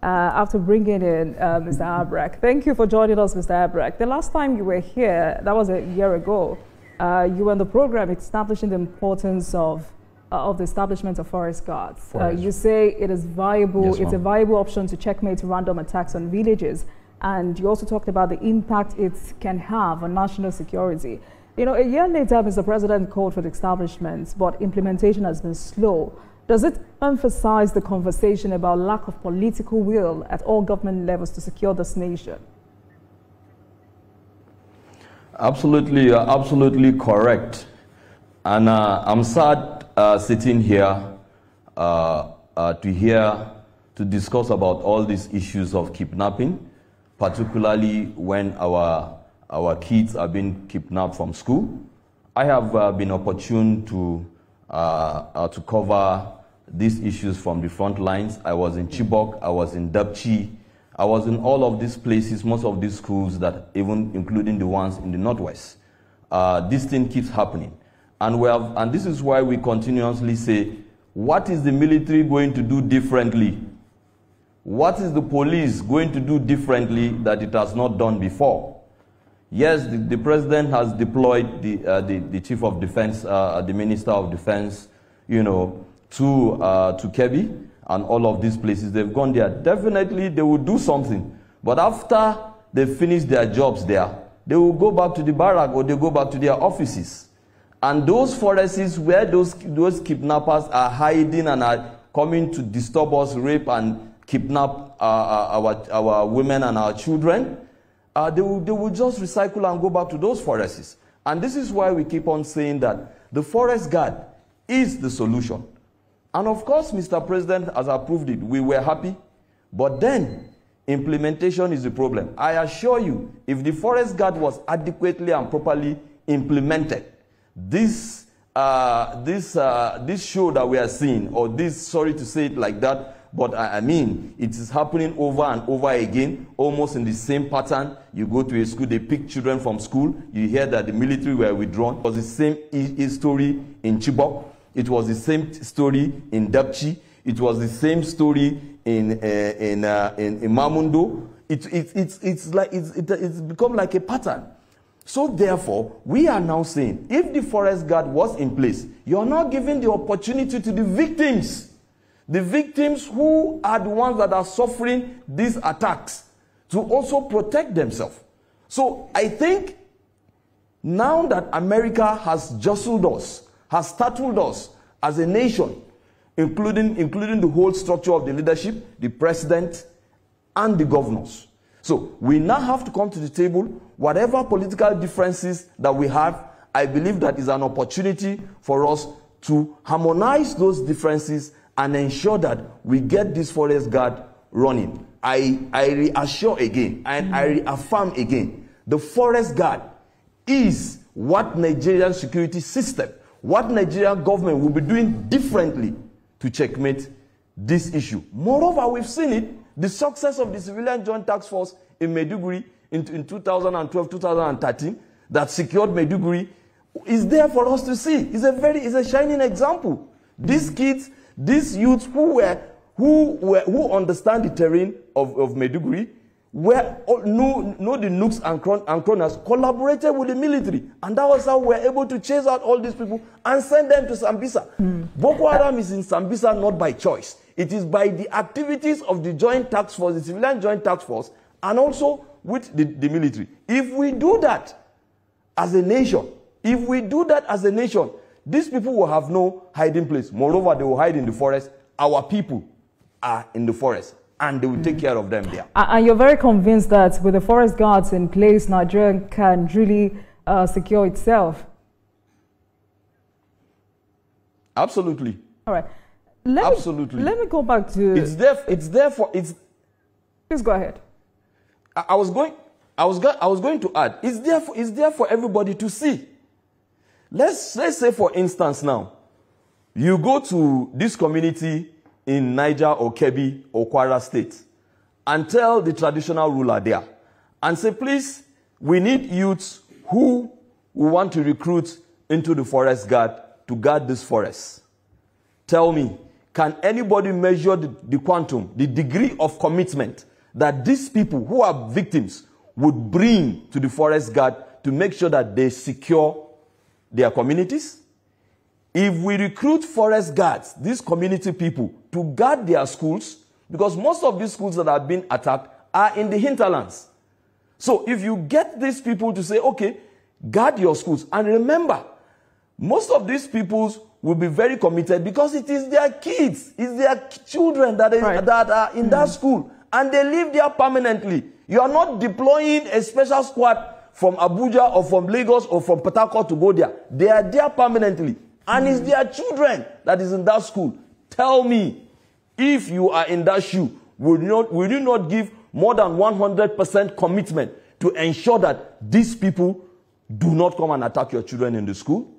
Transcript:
after bringing in Mr. Abrak. Thank you for joining us, Mr. Abrak. The last time you were here, that was a year ago, you were on the program establishing the importance of the establishment of forest guards. You say it is viable, yes, it's a viable option to checkmate random attacks on villages. And you also talked about the impact it can have on national security. You know, a year later, Mr. President called for the establishment, but implementation has been slow. Does it emphasize the conversation about lack of political will at all government levels to secure this nation? Absolutely, absolutely correct. And I'm sad sitting here to discuss about all these issues of kidnapping, particularly when our kids are being kidnapped from school. I have been opportune to cover these issues from the front lines. I was in Chibok, I was in Dapchi, I was in all of these places, most of these schools, that even including the ones in the Northwest. This thing keeps happening. And this is why we continuously say, what is the military going to do differently? What is the police going to do differently that it has not done before? Yes, the president has deployed the chief of defense, the minister of defense, you know, to Kebbi and all of these places. They've gone there. Definitely, they will do something. But after they finish their jobs there, they will go back to the barrack or they go back to their offices. And those forests where those kidnappers are hiding and are coming to disturb us, rape and kidnap our women and our children, they will just recycle and go back to those forests. And this is why we keep on saying that the forest guard is the solution. And of course, Mr. President has approved it. We were happy. But then, implementation is the problem. I assure you, if the forest guard was adequately and properly implemented, this show that we are seeing, or this, sorry to say it like that, but I mean, it is happening over and over again, almost in the same pattern. You go to a school, they pick children from school, you hear that the military were withdrawn. It was the same story in Chibok. It was the same story in Dapchi. It was the same story in Mamundo. It's become like a pattern. So therefore, we are now saying, if the forest guard was in place, you're not giving the opportunity to the victims who are the ones that are suffering these attacks, to also protect themselves. So I think now that America has jostled us, has startled us as a nation, including the whole structure of the leadership, the president, and the governors. So we now have to come to the table. Whatever political differences that we have, I believe that is an opportunity for us to harmonize those differences and ensure that we get this forest guard running. I reassure again and I reaffirm again, the forest guard is what Nigerian security system, what Nigerian government will be doing differently to checkmate this issue. Moreover, we've seen it, the success of the Civilian Joint Task Force in Maiduguri in 2012-2013 that secured Maiduguri is there for us to see. It's a shining example. These kids, these youths who understand the terrain of Maiduguri, know the nooks and corners, collaborated with the military. And that was how we were able to chase out all these people and send them to Sambisa. Boko Haram is in Sambisa not by choice. It is by the activities of the Joint Task Force, the Civilian Joint Task Force, and also with the military. If we do that as a nation, these people will have no hiding place. Moreover, they will hide in the forest. Our people are in the forest, and they will take care of them there. And you're very convinced that with the forest guards in place, Nigeria can really secure itself? Absolutely. All right. Absolutely. Let me go back to... It's there for... Please go ahead. I was going to add, it's there for everybody to see. Let's say, for instance, now, you go to this community in Niger or Kebbi or Kwara State and tell the traditional ruler there and say, please, we need youths who we want to recruit into the forest guard to guard this forest. Tell me, can anybody measure the quantum, the degree of commitment that these people who are victims would bring to the forest guard to make sure that they secure their communities? If we recruit forest guards, these community people, to guard their schools, because most of these schools that have been attacked are in the hinterlands. So if you get these people to say, okay, guard your schools, and remember, most of these people will be very committed because it is their kids, it's their children that are in that school, and they live there permanently. You are not deploying a special squad from Abuja or from Lagos or from Port Harcourt to go there. They are there permanently. And it's their children that is in that school. Tell me, if you are in that shoe, will you not give more than 100% commitment to ensure that these people do not come and attack your children in the school?